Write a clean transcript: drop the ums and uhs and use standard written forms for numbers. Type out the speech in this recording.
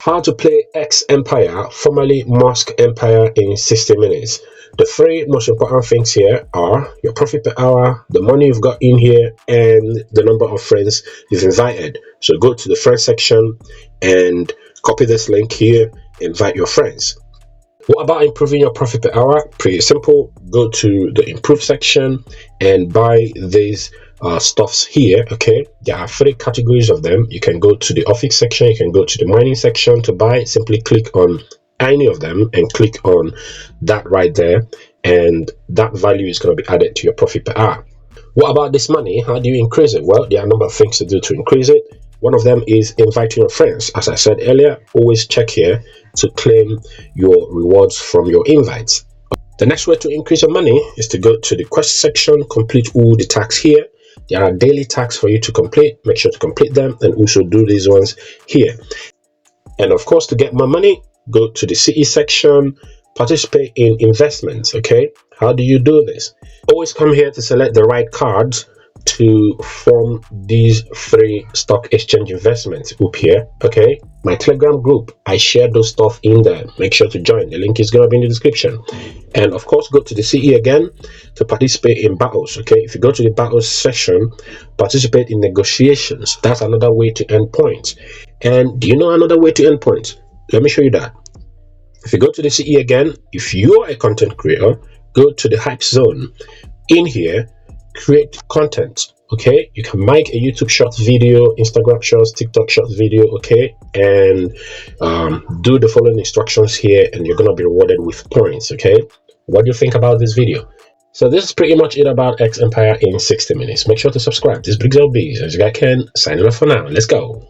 How to play X Empire, formerly Musk Empire, in 60 minutes. The three most important things here are your profit per hour, the money you've got in here, and the number of friends you've invited. So go to the friends section and copy this link here, invite your friends. What about improving your profit per hour? Pretty simple. Go to the improve section and buy these stuffs here. Okay, there are three categories of them. You can go to the office section, you can go to the mining section to buy. Simply click on any of them and click on that right there, and that value is going to be added to your profit per hour. What about this money? How do you increase it? Well, there are a number of things to do to increase it. One of them is inviting your friends. As I said earlier, always check here to claim your rewards from your invites. The next way to increase your money is to go to the quest section, complete all the tasks here. There are daily tasks for you to complete. Make sure to complete them and also do these ones here. And of course, to get more money, go to the CE section, participate in investments. Okay, how do you do this? Always come here to select the right cards to form these three stock exchange investments up here. Okay, my Telegram group, I share those stuff in there. Make sure to join. The link is going to be in the description. And of course, go to the CE again to participate in battles. Okay, if you go to the battles section, participate in negotiations. That's another way to earn points. And do you know another way to earn points? Let me show you that. If you go to the CE again, if you are a content creator, go to the hype zone. In here, create content. Okay, you can make a YouTube short video, Instagram shorts, TikTok short video. Okay, and do the following instructions here, and you're gonna be rewarded with points. Okay, what do you think about this video? So this is pretty much it about X Empire in 60 minutes. Make sure to subscribe. This is Briggs LB, as you guys can. Signing off for now. Let's go.